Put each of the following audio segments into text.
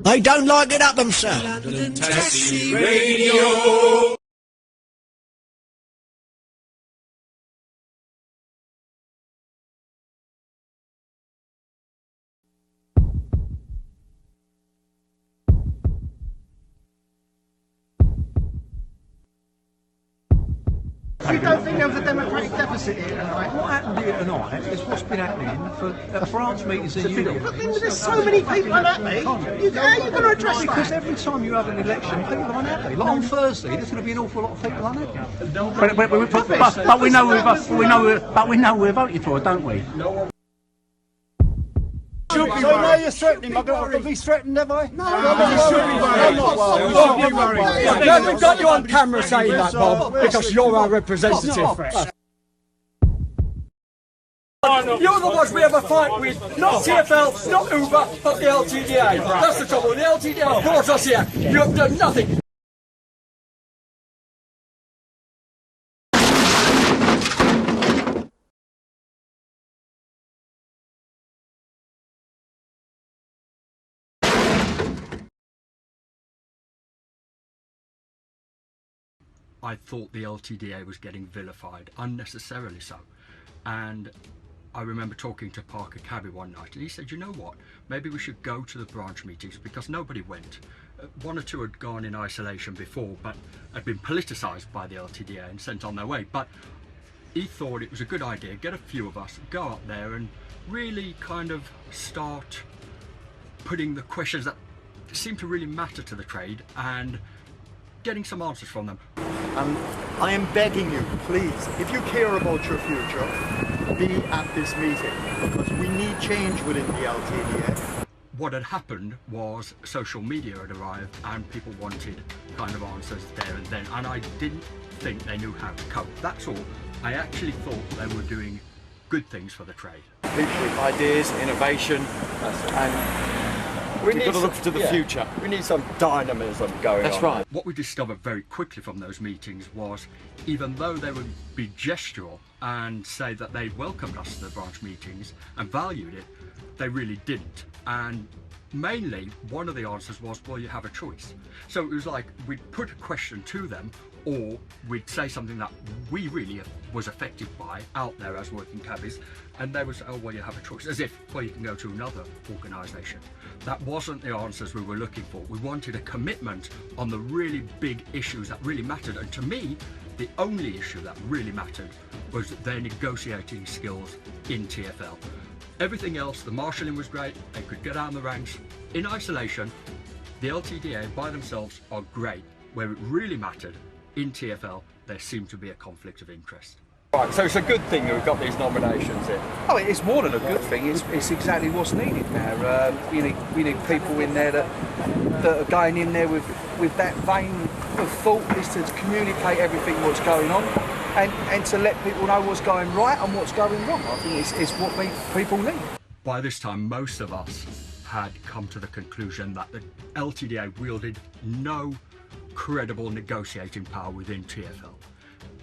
They don't like it up themselves. London Taxi Radio. You don't think there was a democratic deficit here tonight? What happened here tonight is what's been happening for branch meetings in Union. But there's so many people unhappy. How are you going to address that? Because every time you have an election, people are unhappy. Like on Thursday, there's going to be an awful lot of people unhappy. But we know we're voting for it, don't we? So now you're threatening. I've got to be threatened, have I? No, You should be worried. No, we've got you on camera saying that, Bob, because you're our representative. You're the ones we have a fight with, not TfL, not Uber, but the LTDA. That's the trouble. The LTDA brought us here. You have done nothing. I thought the LTDA was getting vilified, unnecessarily so. And I remember talking to Parker Cabby one night and he said, you know what, maybe we should go to the branch meetings because nobody went. One or two had gone in isolation before, but had been politicised by the LTDA and sent on their way. But he thought it was a good idea, get a few of us, go up there and really kind of start putting the questions that seem to really matter to the trade and getting some answers from them. I am begging you, please, if you care about your future, be at this meeting, because we need change within the LTDA. What had happened was social media had arrived and people wanted kind of answers there and then, and I didn't think they knew how to cope. That's all. I actually thought they were doing good things for the trade. People with ideas, innovation, and we've got to look to the future. We need some dynamism going on. That's right. What we discovered very quickly from those meetings was, even though they would be gestural and say that they welcomed us to the branch meetings and valued it, they really didn't. And mainly, one of the answers was, well, you have a choice. So it was like we'd put a question to them, or we'd say something that we really was affected by out there as working cabbies, and they would say, oh, well, you have a choice, as if, well, you can go to another organisation. That wasn't the answers we were looking for. We wanted a commitment on the really big issues that really mattered, and to me, the only issue that really mattered was their negotiating skills in TfL. Everything else, the marshalling was great, they could get out in the ranks. In isolation, the LTDA by themselves are great. Where it really mattered, in TfL, there seemed to be a conflict of interest. Right, so it's a good thing that we've got these nominations in. Oh, it's more than a good thing. It's exactly what's needed now. We need people in there that are going in there with that vein of thought, is to communicate everything what's going on, and to let people know what's going right and what's going wrong. I think it's what people need. By this time, most of us had come to the conclusion that the LTDA wielded no credible negotiating power within TfL.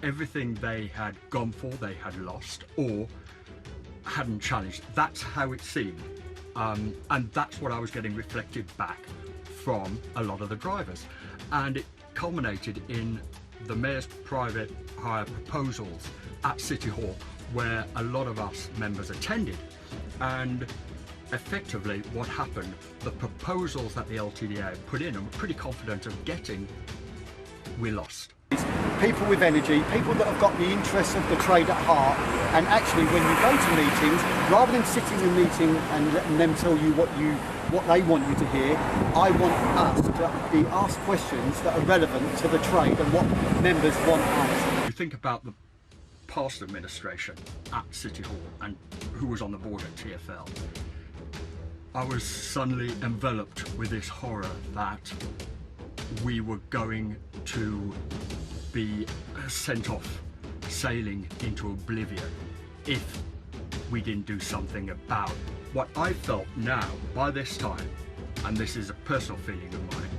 Everything they had gone for, they had lost or hadn't challenged. That's how it seemed. And that's what I was getting reflected back from a lot of the drivers. And it culminated in the Mayor's private hire proposals at City Hall, where a lot of us members attended. And effectively what happened, the proposals that the LTDA put in and were pretty confident of getting, we lost. People with energy, people that have got the interests of the trade at heart, and actually when you go to meetings, rather than sitting in a meeting and letting them tell you what they want you to hear, I want us to be asked questions that are relevant to the trade and what members want answered. You think about the past administration at City Hall and who was on the board at TfL. I was suddenly enveloped with this horror that we were going to be sent off sailing into oblivion if we didn't do something about what I felt now, by this time, and this is a personal feeling of mine,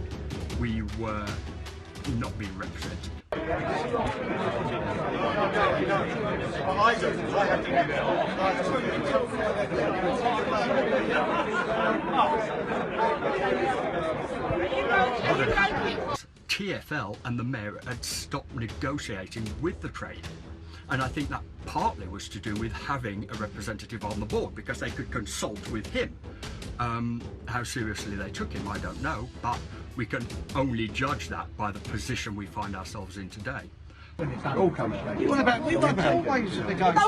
we were not being represented. I TfL and the mayor had stopped negotiating with the trade. And I think that partly was to do with having a representative on the board, because they could consult with him. How seriously they took him, I don't know, but we can only judge that by the position we find ourselves in today. What about we were always negotiating?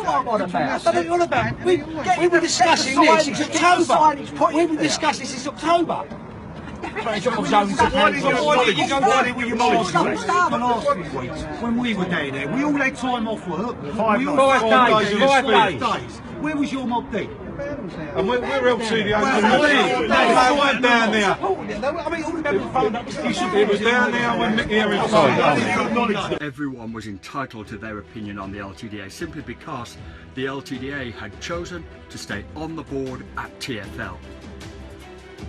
We were discussing this. It's October. We were discussing this. It's October. Why were you when we were down there? We all had time off work. 5 days. Where was your mob then? And we're LTDA. I went down there. It was down there when Mickey Harris. Everyone was entitled to their opinion on the LTDA simply because the LTDA had chosen to stay on the board at TfL.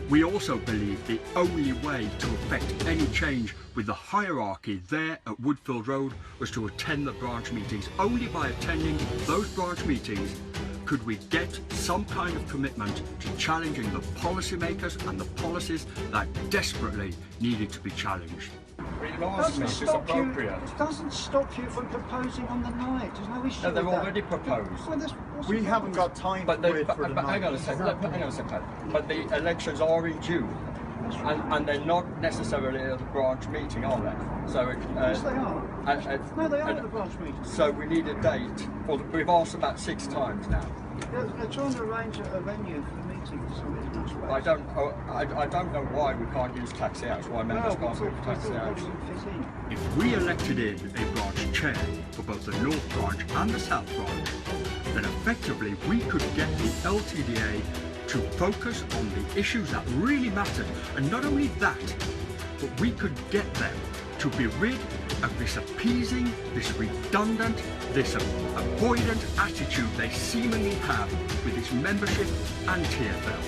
We also believe the only way to effect any change with the hierarchy there at Woodfield Road was to attend the branch meetings. Only by attending those branch meetings could we get some kind of commitment to challenging the policymakers and the policies that desperately needed to be challenged. It doesn't stop you from proposing on the night. There's no issue. No, they're with that. already proposed. Well, We haven't got time But, for hang on a second. Hang on a second. But the elections are in June, and they're not necessarily at the branch meeting, are they? So yes, they are. No, they are at the branch meeting. So we need a date. Well, we've asked about 6 times now. They're trying to arrange a venue for the meeting, so it's much better. I don't know why we can't use taxi outs. Why members can't use taxi outs? If we elected in a branch chair for both the North Branch and the South Branch, then effectively we could get the LTDA to focus on the issues that really mattered. And not only that, but we could get them to be rid of this appeasing, this redundant, this avoidant attitude they seemingly have with its membership and TfL.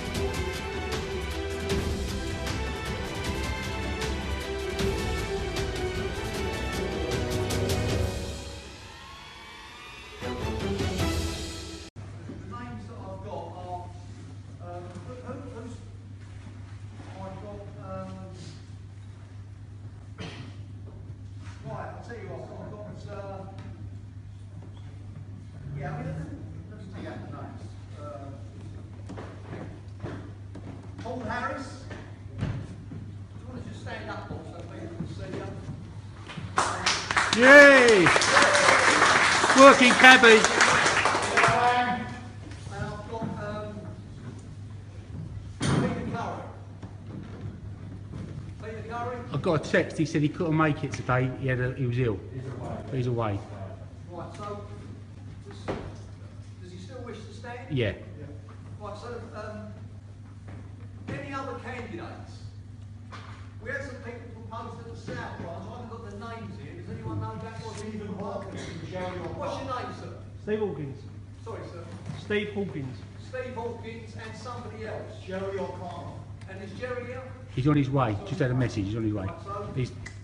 Paul Harris. Do you want to just stand up so people can see you? Yay! Working cabbie. And I've got Peter Curry. I got a text. He said he couldn't make it today. He was ill. He's away. Right, so does he still wish to stand? Yeah. Right, so any other candidates? We had some people proposed at the South Branch. I haven't got the names here. Does anyone know that was Stephen Hawkins? What's your name, sir? Steve Hawkins. Sorry, sir. Steve Hawkins. Steve Hawkins and somebody else. Jerry O'Connor. And is Jerry here? He's on his way. Just had a message. He's on his way. Right, so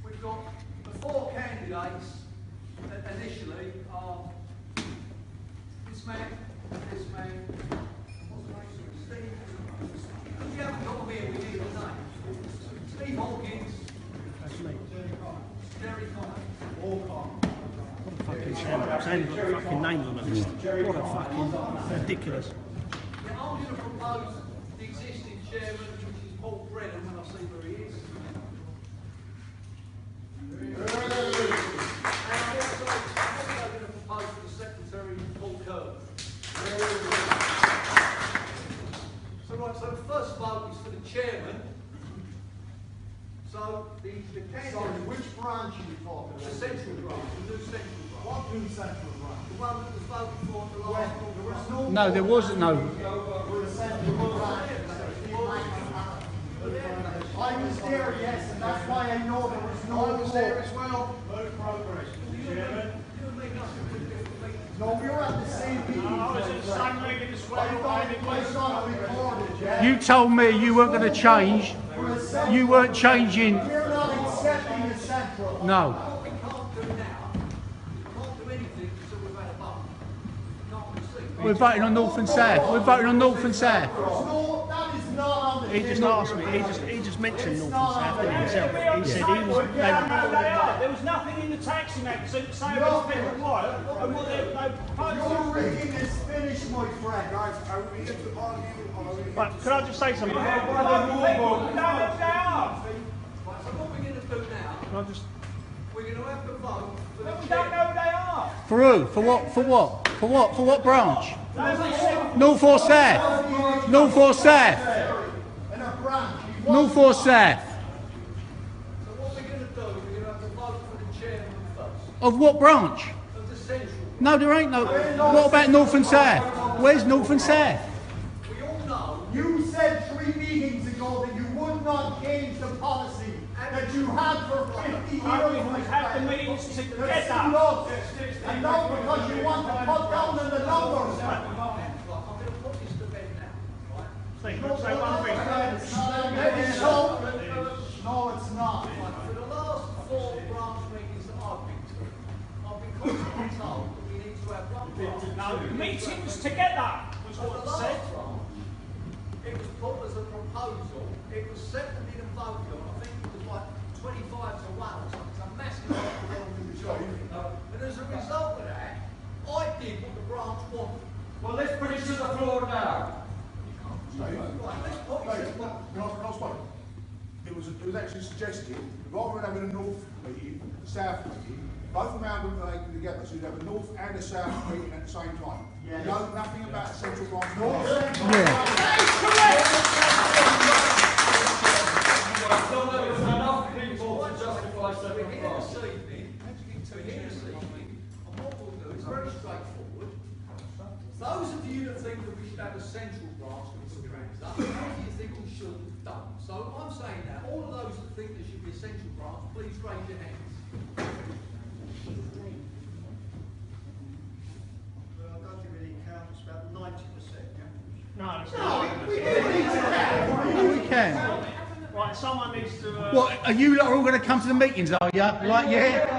we've got the 4 candidates initially are this man, and this man. What's the name? Steve. We haven't got them here. We need a name. Steve Hawkins. That's me. Jerry Connor. What a fucking shame. Saying the fucking names on the list. What a fucking ridiculous. Yeah, I'm going to propose the existing chairman, which is Paul Brennan, when I see where he is. And I'm also going to propose the secretary, Paul Kerr. So right, so the first vote is for the chairman. So the candidate. Sorry, which branch are you talking about? The central branch, the new central branch. What new central branch? The one that was voted for at the last. No, there wasn't no. I was there, yes, and that's why I know there was no. I was there as well. No, we were at the same meeting. I was at the same meeting as well. I saw it recorded, yeah. You told me you weren't going to change. You weren't changing. We're not accepting the central. No. What we can't do now, we can't do anything until we've had a vote. We can't proceed. We're voting on North and South. We're voting on North and South. No, that is not on the He just asked me. He just mentioned North and South didn't he, himself. He said he was. There was nothing in the taxi magazine saying it's been required and what they proposed. Your reading is finished, my friend. Right, can I just say something? So what we're going to do now, Can I just? we're going to have to vote for the We don't know who they are. For who? For what? For what? For what? For what branch? North or South? North or South? North or South? So what we're going to do, we're going to have to vote for the chairman first, Of what branch? of the central. No, there ain't no. What about North and South? Where's North and South? We all know You said 3 meetings ago that you would not change the policy that you had for 50 years. We've had the meetings together. And now because you want to cut down on the numbers. I'm going to put this to bed now, right? Say one thing. No, it's not. For the last 4 branch meetings that I've been to, I've been constantly told that we need to have one branch. No, meetings together was For what the it said. last branch, it was put as a proposal, it was seconded and voted on, I think it was like 25 to 1 or something, it's a massive overwhelming majority. And as a result of that, I did what the branch wanted. Well, let's put it to the floor now. Right, let's put it to the floor. It was actually suggested, rather than having a North meeting, a South meeting, both of them would be taken together, so you'd have a North and a South meeting at the same time. No, nothing about central branch. Enough people to justify We're here this evening, and what we'll do is very straightforward. Those of you that think that we should have a central branch that we put your hands up, those of you think we should, don't. So I'm saying that, all of those that think there should be a central branch, please raise your hands. Well, I don't think we really count, it's about 90%, yeah? No, it's No, not. we can. Right, someone needs to. What, are you lot all going to come to the meetings, are you? Like, yeah?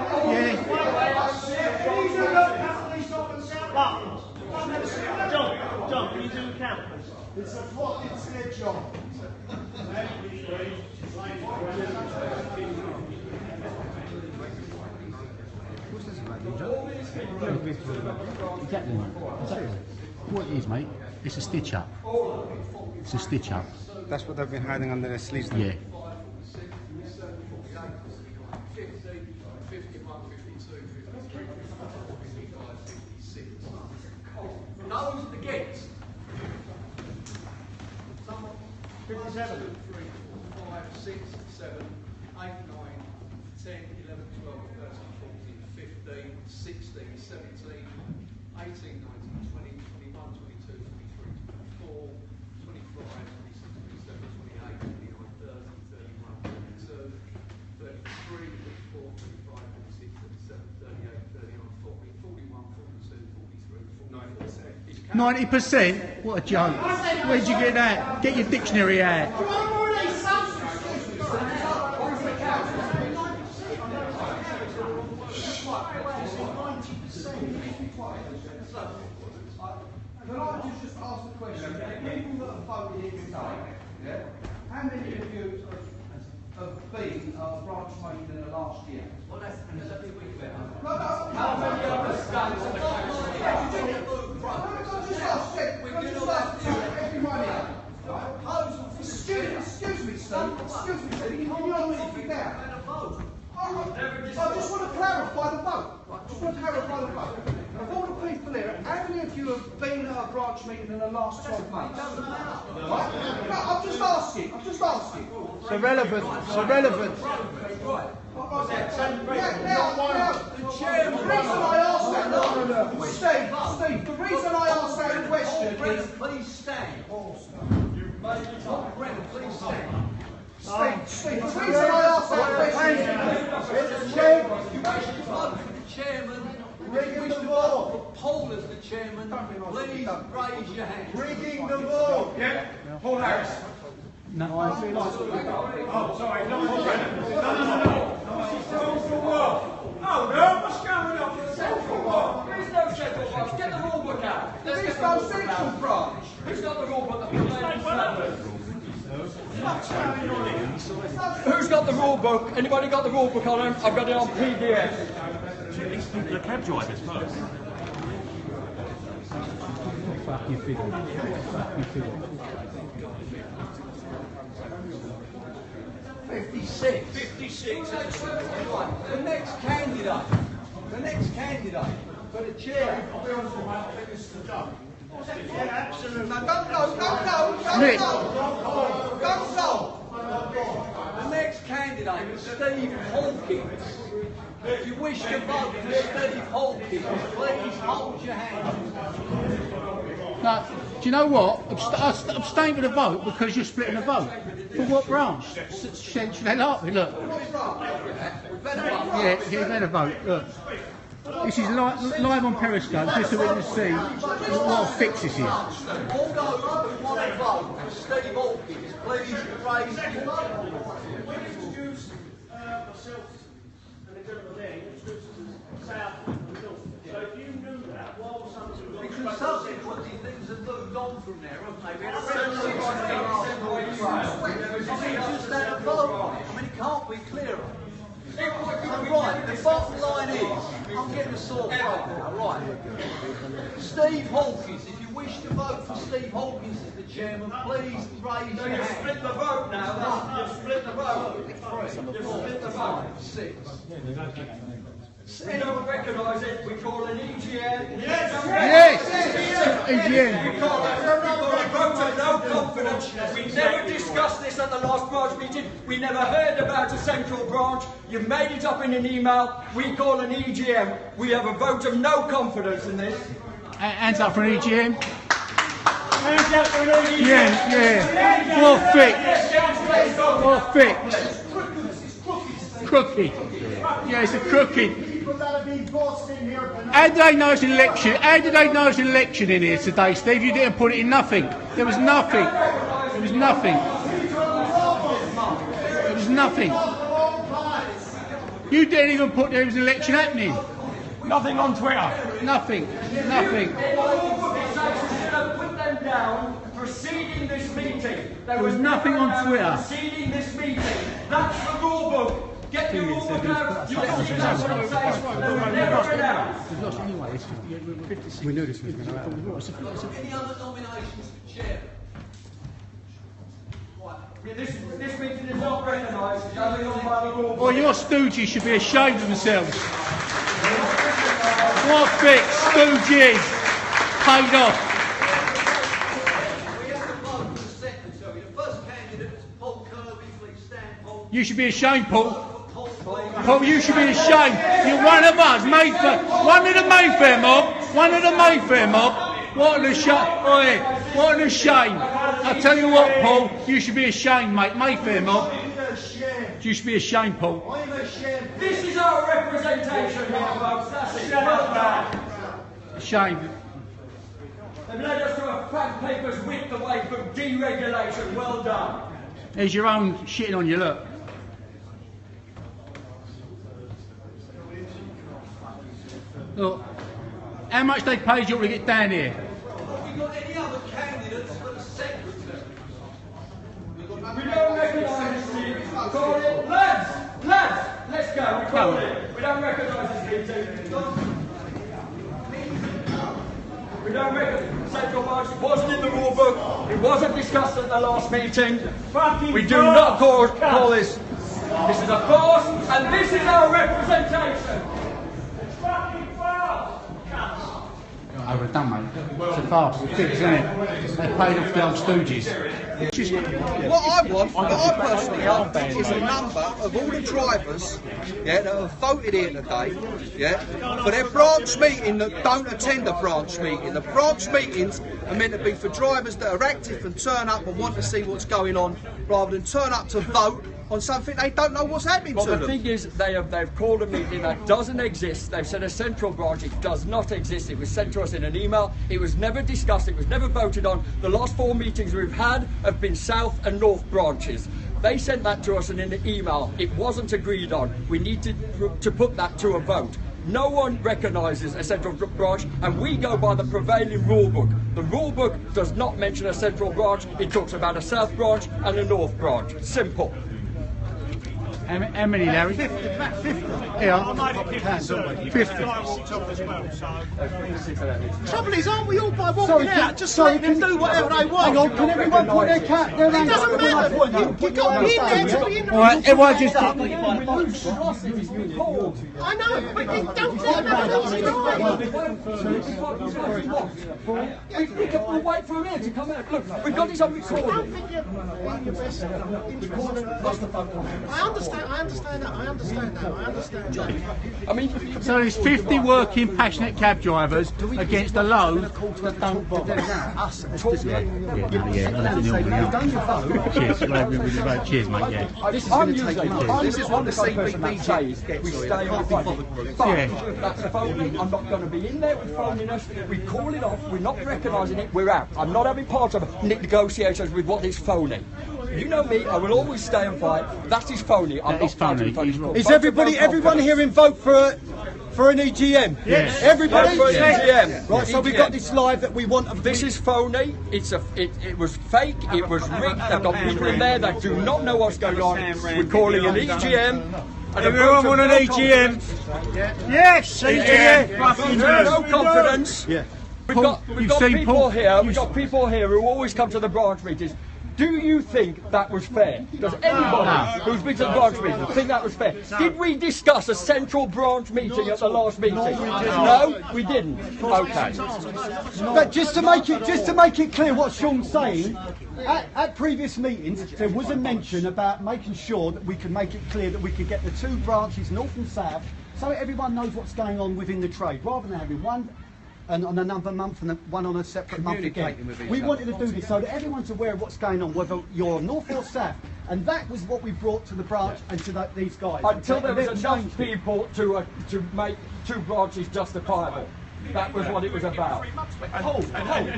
John, can you do the count, please? It's a plot, it's their job. Exactly, mate. Exactly. What it is, mate, it's a stitch up. It's a stitch up. That's what they've been hiding under their sleeves. Yeah. 55, 52, 53, 54, 55, 56. Those against? 57. 1, 2, 3, 4, 5, 6, 7, 8, 9, 10, 11, 12, 13, 14, 15, 16, 17, 18, 19, 20, 21, 22, 23, 24, 25, 26, 27, 28, 29, 30, 31, 32, 33, 34, 35, 36, 37, 38, 39, 40, 41, 42, 43, 44. 90%? What a joke. Where'd you get that? Get your dictionary out. Can I just ask the question? People that have voted here today, how many of you have been at a branch meeting in the last year? Well, that's a big week better. How many of us stand on the Excuse me, Steve. Can you hold me down? I just want to clarify the vote. Of all the people here, how many of you have been at a branch meeting in the last 12 months? Right? No, I'm just asking. So relevant. Right. Now, the chairman. The reason I asked that, Steve, the reason I asked that question is. Please stand. Brennan, please stand. Steve, the reason I asked that question is the chairman. You wish to vote for the chairman. You wish to vote for Paul as the chairman. Please raise your hand. Rigging the board. Yeah, Paul Harris. No, I feel like... Oh, sorry, no. Central World. Oh, no, what's going on? Central World. There's no Central World. Get the rule book out. There's no Central Branch. Who's got the rule book? Who's got the rule book? Anybody got the rule book on him? I've got it on PDF. These people are cab drivers first. Fucking figure. Fucking figure. 56. 56. Right, the next candidate for the chair. I'll be honest with you, mate, I think this is a joke. Yeah, absolutely. No, don't go. The next candidate is Steve Hawkins. If you wish to vote for Steve Hawkins, please hold your hand. No, do you know what? Abstain for the vote because you're splitting the vote. For what branch? Central LRP, look. Yeah, you better vote, look. This is live on Periscope, just so we can see what a fix this is. All those who want to vote for Steve Hawkins, please raise your hand. We introduced myself and the gentleman there, introduced us as South and North. So if you knew that, why was something wrong? Because subsequently things have moved on from there, haven't they? We had a just had a vote on it. I mean, it can't be clearer. So, right, the bottom line is, I'm getting a sore throat now, right. Steve Hawkins, if you wish to vote for Steve Hawkins as the chairman, please raise your hand. You've split the vote now. You've split the vote. You've split the vote. 6. We don't recognise it. We call an EGM. Yes! EGM. We call a vote of no confidence. We never discussed this at the last branch meeting. We never heard about a central branch. You've made it up in an email. We call an EGM. We have a vote of no confidence in this. Hands up for an EGM. Hands up for an EGM. Yeah. What fix? Crooked. Yeah, it's a crooked. How do they know it's an election? How do they know it's an election in here today, Steve? You didn't put it in nothing. There was nothing. There was nothing. There was nothing. You didn't even put there was an election happening. Nothing on Twitter. Nothing. Nothing. Put them down. Preceding this meeting. There was nothing on Twitter. Preceding this meeting. That's the rule book. Get your rule book out. You can see that's what it says. They were never announced. We've lost anyway. We knew this was going to happen. Any other nominations for chair? This meeting is not recognised. It's only on by the rule book. Well, your stooges should be ashamed of themselves. What fix? Stooges. Paid off. We have to vote for the secretary. The first candidate is Paul Kirby. Please stand, Paul. You should be ashamed, Paul. Paul, you should be ashamed. You're one of us, one of the Mayfair mob. One of the Mayfair mob. What an shame! What an shame! I tell you what, Paul, you should be ashamed, mate. Mayfair mob. You should be ashamed, Paul. This is our representation, folks. That's it. Well done. Ashamed. They've led us to a fact paper's width away from deregulation. Well done. There's your own shitting on you, look. Look, how much they paid you to get down here? Have we got any other candidates for the secretary? We don't recognise this team. Call it. Lads, let's go. We call it. We don't recognise this team. We don't recognise. Central Branch wasn't in the rule book. It wasn't discussed at the last meeting. We do not call this. This is a farce, and this is our representation. Overdone, mate. It's a farce. It's fixed, isn't it? They paid off the old stooges. What I personally want is a number of all the drivers, that have voted here today, for their branch meeting that don't attend a branch meeting. The branch meetings are meant to be for drivers that are active and turn up and want to see what's going on, rather than turn up to vote on something they don't know what's happening to them. Well, the thing is, they've called a meeting that doesn't exist. They've said a central branch. It does not exist. It was sent to us in an email. It was never discussed. It was never voted on. The last 4 meetings we've had have been south and north branches. They sent that to us in an email. It wasn't agreed on. We need to put that to a vote. No one recognises a central branch, and we go by the prevailing rule book. The rule book does not mention a central branch. It talks about a south branch and a north branch. Simple. How many, Larry? 50. Yeah. I made it 50. 50. Trouble is, aren't we all by walking out? Just let them do whatever they want. Hang on, can everyone put their cat down? It doesn't matter. You've got to be in there to be in the All right, everyone just... I know, but you don't let them We'll wait for a minute to come out. Look, we've got this on recording. I understand that. I mean, So there's 50 working, passionate cab drivers against a load that don't bother. Us as Cheers, cheers, mate, yeah. This is what the CBB says. We stay on the But that's phoning. I'm not going to be in there with phoning us. We call it off. We're not recognising it. We're out. I'm not having part of negotiations with what is phony. You know me, I will always stay and fight. That is phony. I'm not phony. Is everyone here in vote for an EGM? Yes. Everybody? For an EGM. Right, so we've got this live that we want. This is phony. It was fake. It was rigged. They've got people in there that do not know what's going on. We're calling an EGM. Everyone want an EGM? Yes, EGM. No confidence. Yeah. We've got people here. We've got people here who always come to the branch meetings. Do you think that was fair? Does anybody who's been to the branch meeting think that was fair? Did we discuss a central branch meeting at the last meeting? No, we didn't. Okay. But just to make it clear what Sean's saying, at previous meetings there was a mention about making sure that we could make it clear that we could get the two branches, north and south, so everyone knows what's going on within the trade, rather than having one and on another month and one on a separate month again. We wanted to do this so that everyone's aware of what's going on, whether you're north or south. And that was what we brought to the branch and to these guys. Until there was enough people to make two branches justifiable. That was what it was about. Do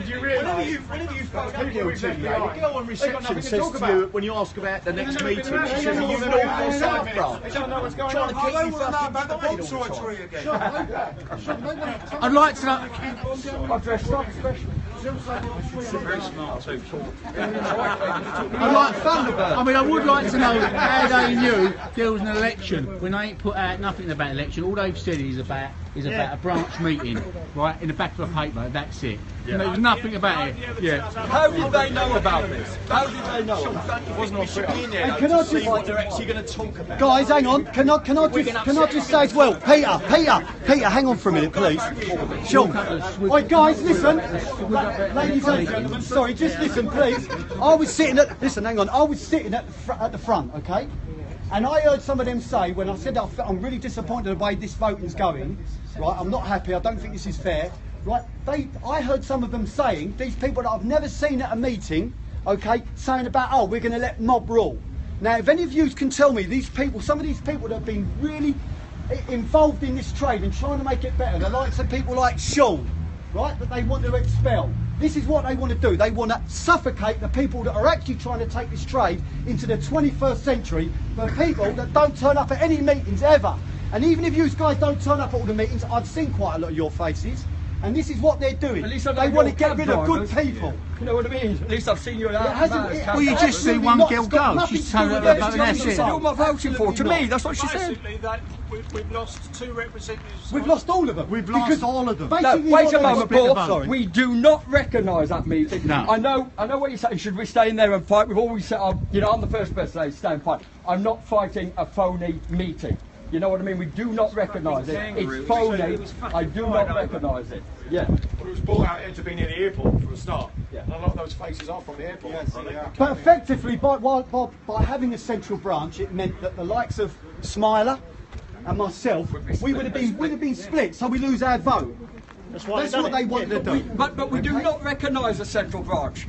you realise? Whenever you the girl on reception says to you when you ask about the next meeting, she says, "Are you north or south branch?" They don't know what's going on. I don't want to know about the bonsai tree again. I'd like to know... I've dressed up special. Very smart too. I would like to know how they knew there was an election when they ain't put out nothing about election. All they've said is about a branch meeting, right, in the back of a paper. That's it. And there was nothing about it. Yeah. How did they know about this? How did they know? It wasn't on Twitter. Can I just, What they're actually going to talk about? guys, hang on. Can I just say as well, Peter, hang on for a minute, please. Sean. Oi, guys, listen. Ladies and gentlemen, sorry, just listen, please. I was sitting at the front, okay? And I heard some of them say, when I said I'm really disappointed the way this voting's going, right, I'm not happy, I don't think this is fair, right, I heard some of them saying, these people that I've never seen at a meeting, okay, saying about, oh, we're going to let mob rule. Now, if any of you can tell me, some of these people that have been really involved in this trade and trying to make it better, the likes of people like Sean, right, that they want to expel. This is what they want to do. They want to suffocate the people that are actually trying to take this trade into the 21st century, the people that don't turn up at any meetings ever. And even if you guys don't turn up at all the meetings, I've seen quite a lot of your faces. And this is what they're doing. They want to get rid of good people. You know what I mean? At least I've seen you out. Well, you just see one girl go. She's turned up and that's it. Who am I voting for? To me, that's what she said. We've lost two representatives. We've lost all of them. We've lost all of them. No, wait a moment, Paul. We do not recognise that meeting. No. I know what you're saying. Should we stay in there and fight? We've always said, I'm the first person to say stay and fight. I'm not fighting a phony meeting. You know what I mean? We do not recognise it. It's phony. I do not recognise it. Yeah. Well, it was brought out here to be near the airport for a start. Yeah. And a lot of those faces are from the airport. But effectively, by having a central branch, it meant that the likes of Smiler and myself, we would have been split, so we lose our vote. That's what they want to do. But we do not recognise a central branch.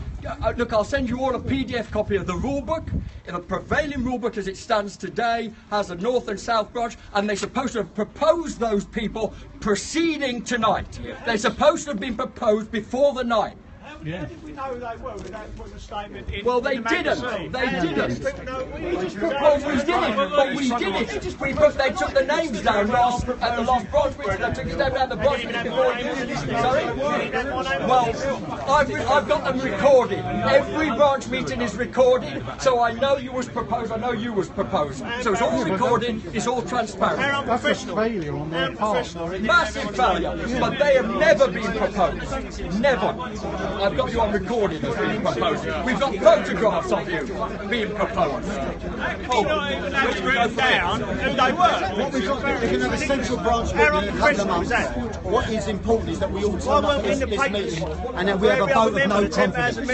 Look, I'll send you all a PDF copy of the rule book. The prevailing rule book as it stands today has a north and south branch, and they're supposed to have proposed those people proceeding tonight. They're supposed to have been proposed before the night. How did we know who they were without putting a statement in? Well, they in the didn't. magazine? They How didn't. did people know we just Well, we did it, but we did it. They took the names down at the last branch meeting. They took it down at the branch meeting before. Sorry? Well, I've got them recorded. Every branch meeting is recorded, so I know you was proposed. I know you was proposed. So it's all recorded. It's all transparent. That's a failure on their part. Massive failure, but they have never been proposed. Never. I've got you on recording as being proposed. We've got photographs of you being proposed. You're not even actually written down who they were. What we've got, we can have a central branch meeting in a couple of months. What is important is that we all turn up at this meeting and then we have a vote of no confidence. And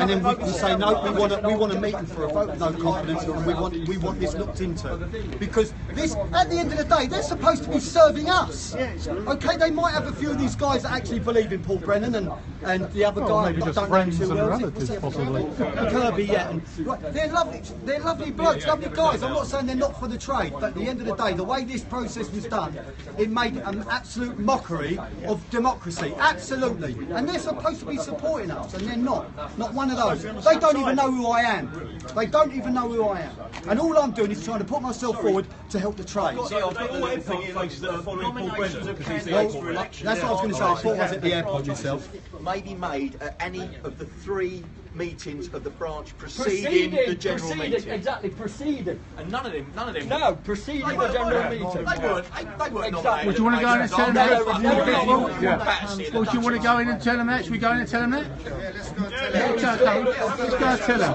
then we can say, no, we want a meeting for a vote of no confidence and we want this looked into. Because this, at the end of the day, they're supposed to be serving us. Okay, they might have a few of these guys that actually believe in Paul Brennan and the other guy maybe just don't friends know too well. and relatives, possibly. Kirby, yeah. And, right, they're lovely blokes, lovely guys. I'm not saying they're not for the trade, but at the end of the day, the way this process was done, it made an absolute mockery of democracy. Absolutely. And they're supposed to be supporting us, and they're not. Not one of those. They don't even know who I am. They don't even know who I am. And all I'm doing is trying to put myself forward to help the trade. That's what I was going to say. I thought I was at the airport myself. May be made at any of the 3 meetings of the branch preceding the general meeting. Exactly, preceding. And none of them. No, preceding the general meeting. They weren't nominated. Would you want to go in and tell them that? Well, do you want to go in and tell them that? Should we go in and tell them that? Let's go and tell them.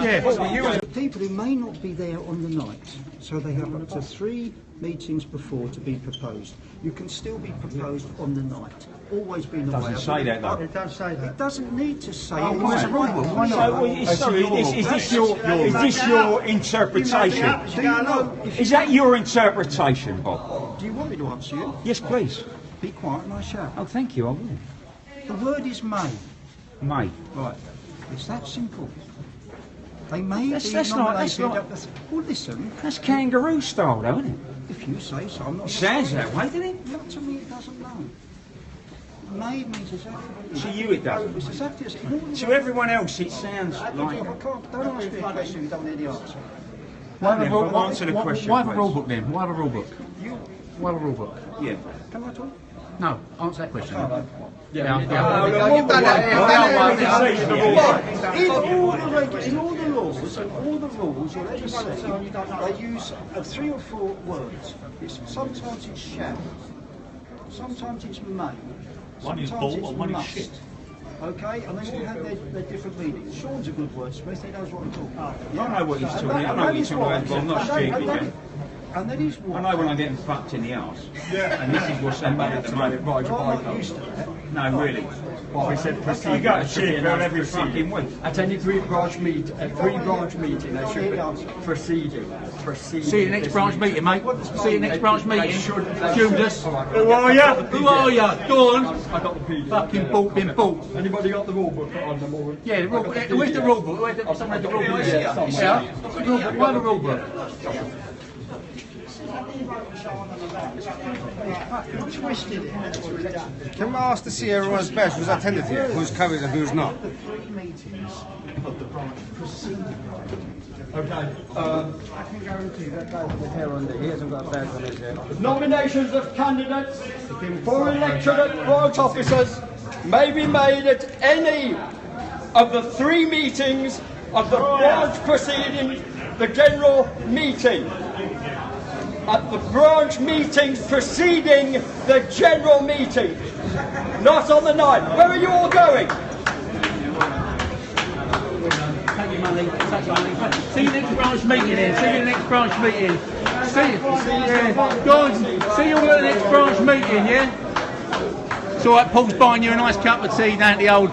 Yeah. People who may not be there on the night, so they have up to 3 meetings before to be proposed. You can still be proposed on the night. Always been the way. It doesn't say that though. It does say that. It doesn't need to say it. Where's the rule book? Why not? Is this your interpretation? Is that your interpretation, Bob? Do you want me to answer you? Yes, please. Be quiet and I shall. Oh, thank you, I will. The word is may. May. Right. It's that simple. They may That's be nominated. like, well, listen. That's kangaroo style, though, isn't it? If you say so, I'm not. It sounds that way, doesn't it? Not to me, it doesn't know. May means exactly. To you, it does. It's exactly as To everyone else, it sounds like. I can't. Don't ask me a question you don't know the answer. Answer the question. Why have a rule book then? Why have a rule book? Why have a rule book? Yeah. Can I talk? No, answer that question. In all the rules, you'll ever see, they use 3 or 4 words. Sometimes it's shall, sometimes it's may, sometimes it's must. Okay, and they all have their different meanings. Sean's a good wordsmith, he knows what I'm talking about. I know what he's talking about. I know what he's talking about, but I'm not stupid. And that is what. I know when I'm getting fucked in the arse. Yeah. And this is what's happening at the moment. I'm not used to that. No, really. Well, we said proceeding. You got a cheer every fucking week. At any branch meeting, they should be proceeding. See you next branch meeting, mate. See you next branch meeting. Judas. Who are you? Who are you? Go on. I got the PD. Fucking bought, been bought. Anybody got the rule book on them all? Yeah, the rule book. Where's the rule book? Where's someone the rule book? Yeah. Why the rule book? Can we ask to see everyone's badge who's attended here, who's coming and who's not? Okay. I can guarantee that guy with the hair on there, he hasn't got a badge on his head. Nominations of candidates for election at branch officers may be made at any of the 3 meetings of the branch preceding the general meeting. At the branch meetings preceding the general meeting, not on the night. Where are you all going? Take your money. See you next branch meeting then. See you next branch meeting. Go on. See you all at the next branch meeting, yeah? It's alright, Paul's buying you a nice cup of tea down at the old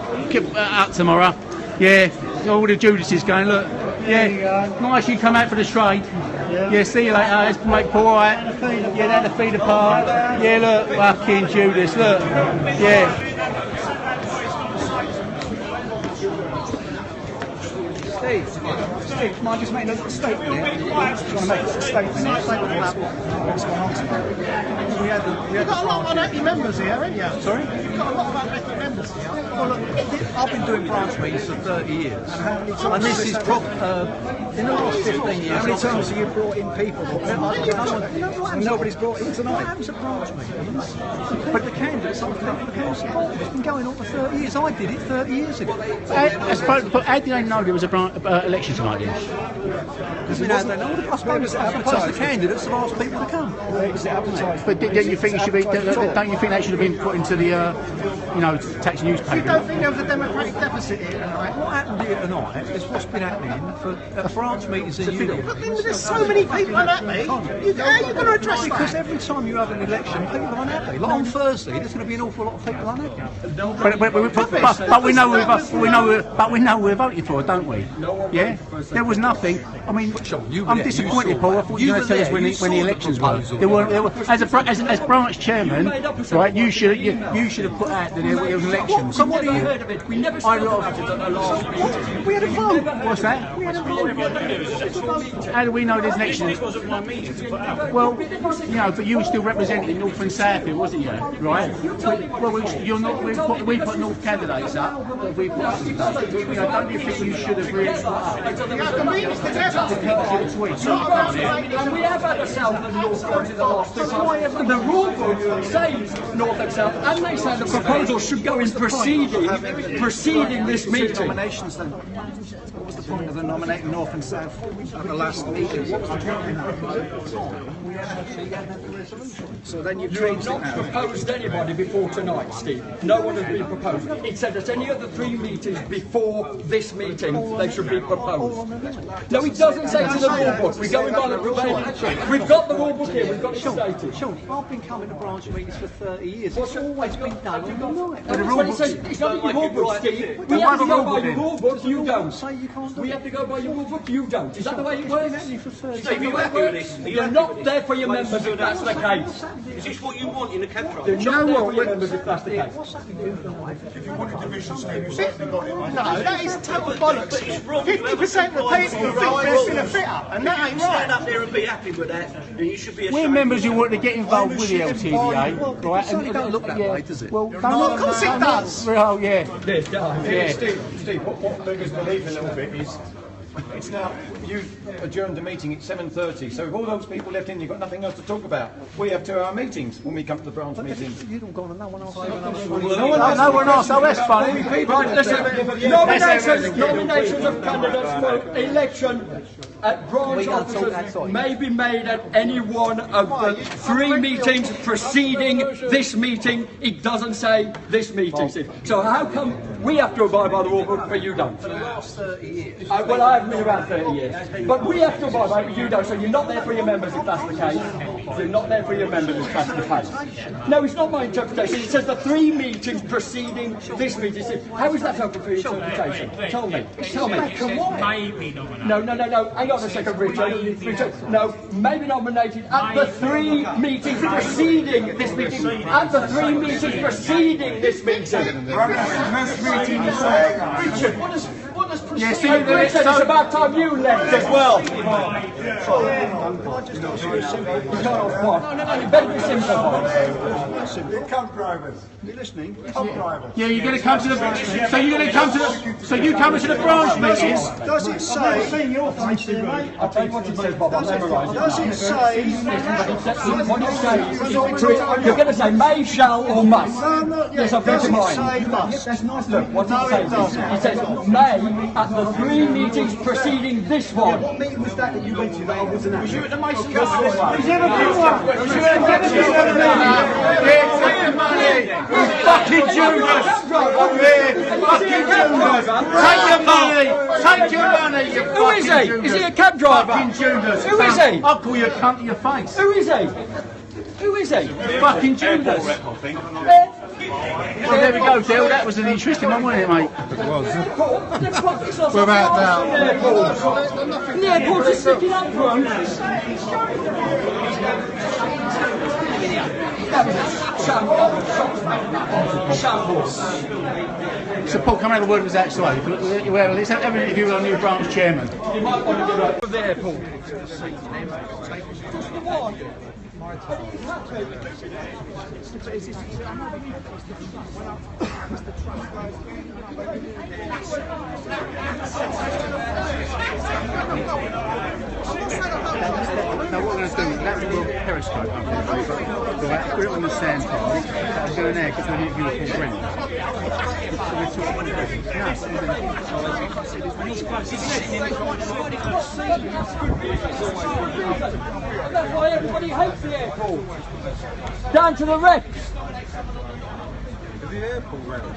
up tomorrow. Yeah, all the Judases going, look. Yeah, nice you come out for the trade. Yeah, see you later. Let's make Paul alright. Yeah, down the feeder park. Yeah, look, fucking Judas, look. Yeah. Steve. Am I just making a statement here? I'm just trying to make a statement here. Statement about what's going on tonight. We had You've got a lot of unhappy members here, haven't you? Sorry? You've got a lot of unhappy members here. Well, look, I've been doing branch meetings for 30 years. And this is in the last 15 years. How many times have you brought in people? Nobody's brought in tonight. What happens at branch meetings? But the candidates aren't coming to the council. It's been going on for 30 years. I did it 30 years ago. But how did they know there was a election tonight then? Because I suppose the candidates have asked people to come. But don't you think it should be? Don't you think they should have been put into the, tax newspaper? You don't think there was a democratic deficit here tonight? What happened here tonight is what's been happening for branch meetings in Union. But there's so many people unhappy. How are you going to address that? Because every time you have an election, people are unhappy. Like on Thursday, there's going to be an awful lot of people unhappy. But we know we're voting for it, don't we? Yeah. There was nothing. I mean, I'm disappointed, Paul. I thought you were going to tell us when the elections were. There were as branch chairman, right? You should have put out that there was elections. So what have you heard of it? We never spoke about it at the last meeting. We had a vote. What's that? We had a vote. How do we know there's elections? Well, but you were still representing North and South here, wasn't you? Right? Well, you're not. We put North candidates up. We put up stuff. Don't you think you should have really put up? And we have had a South and North vote in the last 2 times. And the rule book says North and South, and they say the proposal should go in preceding this meeting. Nominations then. What was the point of the nominating North and South at the last meeting? So then you've changed not proposed anybody before tonight, Steve. No one has been proposed. It said at any of the 3 meetings before this meeting, they should be proposed. No, it doesn't say it's in the rule book. We're going by the rule. We've got the rule book here. We've got it stated. Sean, I've been coming to branch meetings for 30 years. It's always been done on the night. But the rule book says it's not in your rule book, Steve. We have to go by your rule book. You don't. We have to go by your rule book. You don't. Is that the way it works? Steve, you happy with this? You're not there for your members if that's the case. Is this what you want in the cab drive? You're not there for your members if that's the case. If you wanted division, Steve, you certainly got it. No, that is total bollocks. 50% of the people think there's been a fit-up, and that ain't right. Stand up there and be happy with that, and you should be ashamed. We're members who want to get involved with the LTDA, right? And it don't look that way, does it? Well, of course it does. Oh, yeah. Steve, what beggars believe a little bit is it's now, you've adjourned the meeting at 7:30, so with all those people left in, you've got nothing else to talk about. We have 2-hour meetings when we come to the branch meetings. You don't go on, no one else. No one else. Oh, that's funny. Right, listen. Nominations of candidates for election at branch offices may be made at any one of the 3 meetings preceding this meeting. It doesn't say this meeting. So how come we have to abide by the rule book, but you don't? For the last 30 years. Well, I haven't been around 30 years. But we have to abide by it, but you don't. So you're not there for your members if that's the case. You're not there for your members if that's the case. No, it's not my interpretation. It says the 3 meetings preceding this meeting. How is that open for your interpretation? Tell me. Tell me. No. Hang on a second, Richard. No, maybe nominated at the 3 meetings preceding this meeting. At the 3 meetings preceding this meeting. Richard, what does Yes, Richard, it's about time you left as well. Can I just ask you a simple question? No, you better be simple. Cab drivers. You're listening? Cab drivers. Yeah, you're going to come to the. So you're going to come to the. So you come to the branch meetings. Does it say? I've never seen your face there, mate. I'll tell you what it says, Bob. I'll memorise it. Does it say? What it says, you're going to say may, shall, or must. Yes, I've read your mind. Does it say must? That's nice. Look, what it says. It says may at the 3 meetings preceding this one. What meeting was that you went to that I wasn't at? Was you at the Mason Castle? He's never been one. Fucking Judas! Fucking Judas! Take your money! Take your money, you Who is he? Is he a cab driver? Fucking Judas! Who is he? I'll call you a cunt to your face. Who is he? Who is he? Fucking Judas! Well, there we go, Dale. That was an interesting one, wasn't it, mate? It was. Without doubt. The airport is sticking up for him. Shambles. So Paul, come have a word with us outside. Well, let's have an interview with our new branch chairman. You might want to get over there, Paul. Now what we're going to do is that will Periscope up there, put it on the stand card. I'm going there because we're going to interview a full friend. That's why everybody hates the airport. Down to the wrecks. The airport round.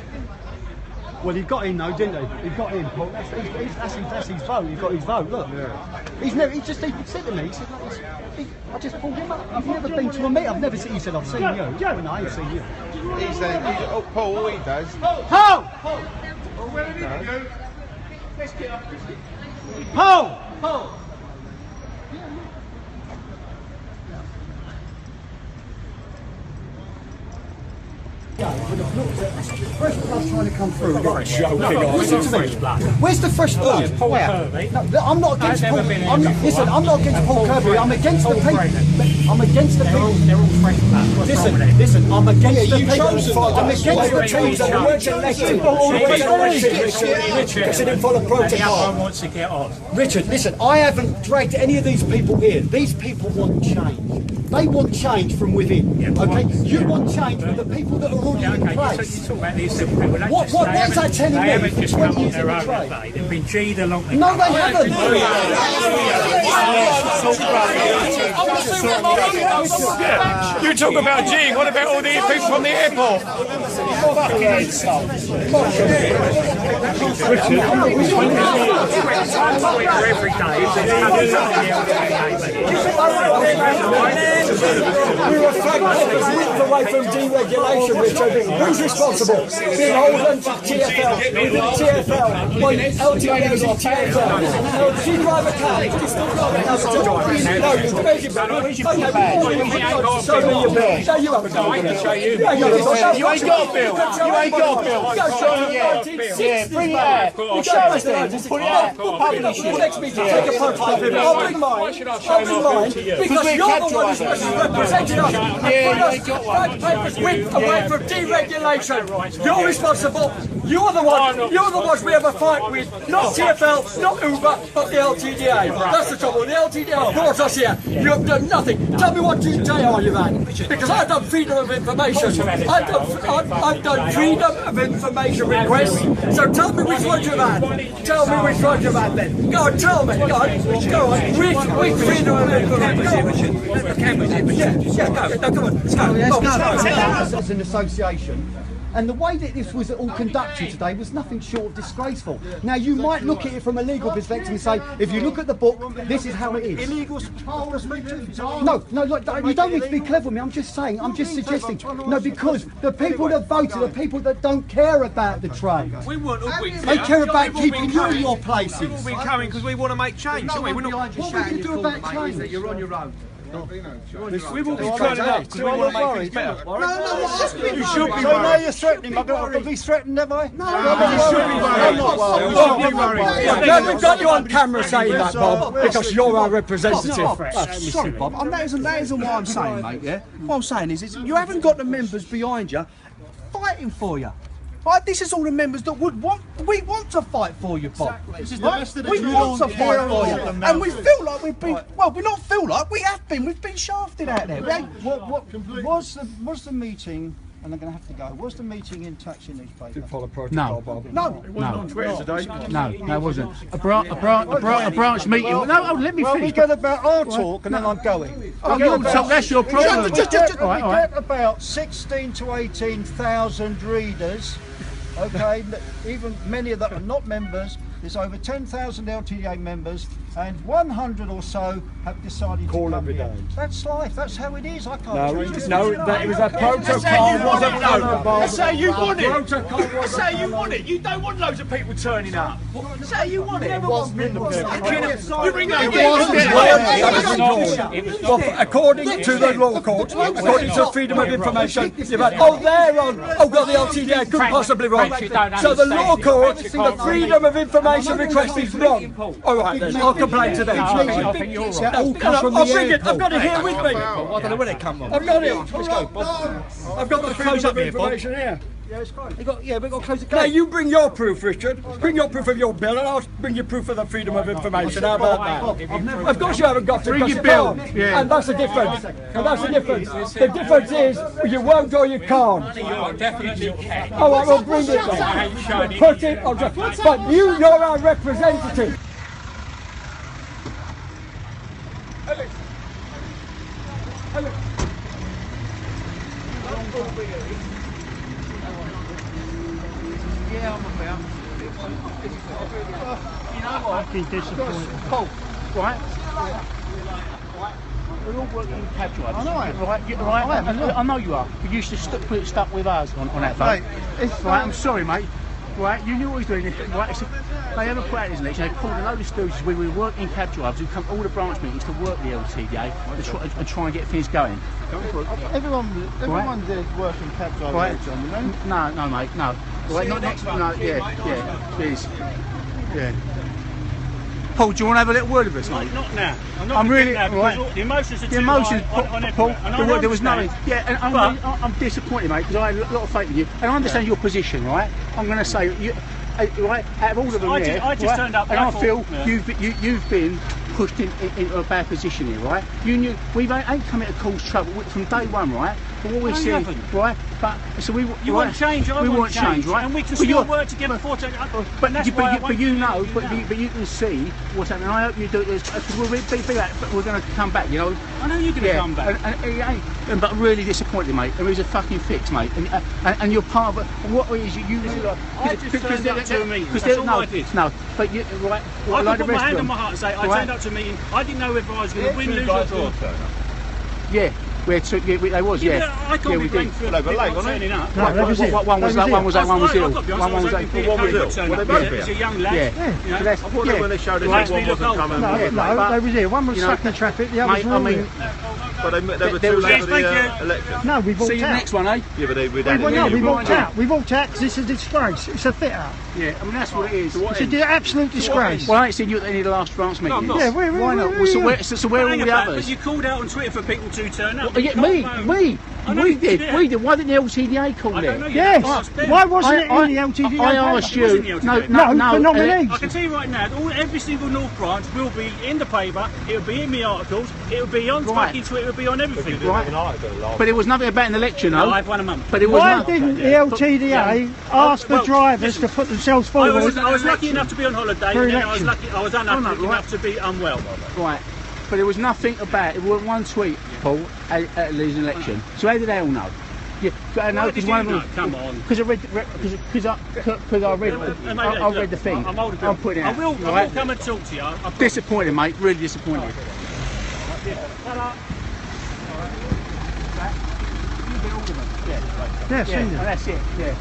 Well, he got in though, didn't he? He got in, Paul. That's his vote. He got his vote. Look, he said to me, he said, I just pulled him up. I've never been to a meet. I've never seen. He said, I've seen you. No, I ain't seen you. Paul, all he does. Paul! Where did he go? Let's get up. Paul! Fresh blood trying to come through. Listen to me. Where's the fresh blood? Where? No, I'm not against Paul. Listen, I'm not against Paul Kirby. I'm against the people. I'm against the people. They're all fresh blood. Listen. I'm against the people. I'm against the teams that weren't elected. Richard, didn't follow protocol. The other one wants to get on. Richard, listen. I haven't dragged any of these people here. These people want change. They want change from within. Okay? You want change with the people that are already in place. You talk about these simple people. What is that telling me? They haven't just come on their own, have they? They've been G'd along the No, they haven't. You talk about G, what about all the people from the airport? every day. We were minutes away from deregulation, Richard. Who's responsible? Being Holden, TFL. We did TFL. When LTDA's on TFL. Do you drive a car? Do you still drive a car? No, you beg your bag. Show me your bill. Show you up. I can show you. You ain't got a bill. You ain't got a bill. Yeah, bring it out. Show us then. Put it out. Publish it. Next meeting, take a photograph of him. I'll bring mine. I'll bring mine. Because you're the one who's representing us. Papers whipped away from deregulation. You're responsible. You're the ones we have a fight with. Not TFL, not Uber, but the LTDA. That's the trouble. The LTDA brought us here. You have done nothing. Tell me what day are you at? Because I've done freedom of information. I've done freedom of information requests. So tell me which one you've had. Tell me which one you've had then. Go on, tell me. Go on. Which freedom of information? Yeah, go. No, come on. Let's go. As an association. And the way that this was all conducted today was nothing short of disgraceful. Now, you might look at it from a legal perspective and say, if you look at the book, this is how it is. Illegal No, look, you don't need to be clever with me. I'm just saying, I'm just suggesting. No, because the people that voted are people that don't care about the trade. We weren't all been They care about keeping you in your places. We've all been coming because we want to make change, don't we? We're not. What we can do about change? You're on your own. We've all been turning up because we want to make things better. No, you should be so now you're threatening. I've got to be threatened, have I? No, you should be worried. You should be worried. No, we've got you on camera saying that, Bob, because you're our representative. Sorry, Bob. That isn't what I'm saying, mate. Yeah. What I'm saying is you haven't got the members behind you fighting for you. Right, this is all the members that we want to fight for you, Bob. This is the best of the we want to fight for you. And we feel like we've been, well, we not feel like, we have been, we've been shafted out there. Was the meeting, and I'm going to have to go, was the meeting in touch in these papers? Didn't follow protocol, Bob. No. It wasn't on Twitter today. No, it wasn't. A branch meeting. No, let me finish. We get about our talk and then I'm going. That's your problem. We get about 16 to 18,000 readers. Okay, even many of them are not members. There's over 10,000 LTDA members. and 100 or so have decided to come here. That's life. That's how it is. I can't change it. That was a protocol, wasn't it? That's how you want it. That's how you want it. You don't want loads of people turning up. That's how you want it. It wasn't in the paper. You bring that Well, according to the law court, according to freedom of information, you've had, oh, they're on, oh, well, the LTDA couldn't possibly wrong. So the law court, the freedom of information request is wrong. All right, then, I'll complain to them. I'll bring it, I've got it here with me. I don't know where they come from. I've got it. I've got the freedom of information here. Yeah, it's great. We've got to close the case. Now you bring your proof, Richard. Bring your proof of your bill, and I'll bring your proof of the freedom of information. How about that? Of course you haven't got to. Bring your bill. And that's the difference. And that's the difference. The difference is you won't or you can't. Definitely can. Oh, I will bring it then. Put it on. But you're our representative. Fucking disappointed. Paul, right? We're all working in cab drivers. I know I am. Right? I know you are. But you used to put it stuck with us on that vote. Right, I'm sorry, mate. Right, you knew what he was doing. Right, they ever put out his election, they pulled a load of stooges. We were working cab drivers who come to all the branch meetings to work the LTDA and try and get things going. Everyone did work in cab drivers, Right. John, you know? No, mate, no. Right, not next one. No, yeah, please. Yeah. Paul, do you want to have a little word with us, mate? Not now. I'm really right. The emotions are too high on Paul. everyone. There was nothing. Yeah, and I'm disappointed, mate, because I had a lot of faith in you, and I understand your position, right? I'm going to say, right, out of all of them I just turned up. and I feel you've been pushed into a bad position here, right? You knew we ain't coming to cause trouble from day one, right? But what we're seeing, right? But so we want change. We want change, right? And we can still work together before. But you know, but you can see what's happening. I hope you do this because we're going to come back. You know. I know you're going to come back. But I'm really disappointed, mate. There is a fucking fix, mate. And you're part of it. What is you? I just turned up to a meeting. That's all I did. No, but you right. I can put my hand on my heart and say I turned up to a meeting. I didn't know whether I was going to win, lose, or draw. Yeah. They was, yeah. I can't be blamed for turning up. One was ill. One was ill. He's a young lad. Yeah. I thought when they showed us one wasn't coming. No, they was here. One was stuck in traffic, the others were here. But they were too late for the election. No, we walked out. See you next one, eh? Yeah, but we walked out. We walked out because it's a disgrace. It's a fit out. Yeah, I mean that's what it is. It's an absolute disgrace. Well, I ain't seen you at any of the last branch meetings. Yeah, why not? So where are all the others? But you called out on Twitter for people to turn up. We did. Why didn't the LTDA call it? Yes. Why wasn't it in the LTDA? I asked you. No, for nominees. I can tell you right now, every single North branch will be in the paper. It will be in the articles. It will be on fucking Twitter. It will be on everything. Right. But it was nothing about an election, though. No, I've won a month. But it was why didn't the LTDA ask the drivers to put themselves forward? I was lucky enough to be on holiday, and then I was unlucky enough to be unwell. Right. But there was nothing about it. There wasn't one tweet, Paul, at losing election. So how did they all know? Yeah, I know because one of them. Come on. Because I read the thing. I'm putting it out. I will come and talk to you. Disappointed, mate. Really disappointed. That's it. Yeah.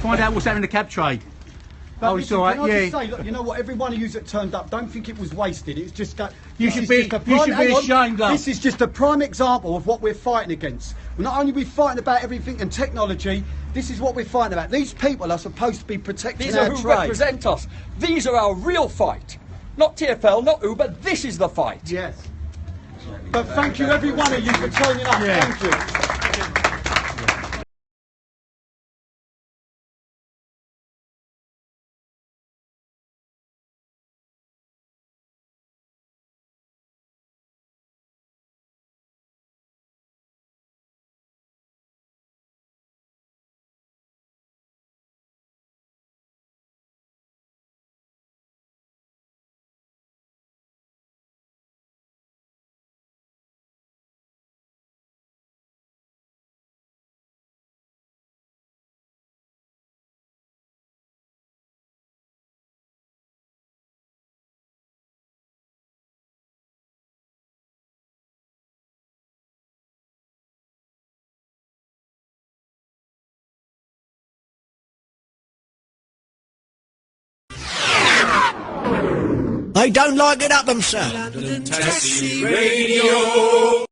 Find out what's happening in the cab trade. But listen, can I just say, look, you know what? Every one of you that turned up, don't think it was wasted. It's just that you should be ashamed of. This is just a prime example of what we're fighting against. Not only are we fighting about everything and technology, this is what we're fighting about. These people are supposed to be protecting These our are trade. who represent us. These are our real fight. Not TFL, not Uber. This is the fight. Yes. But thank you, every one of you, for turning up. Thank you. They don't like it up them, sir. London Taxi Radio.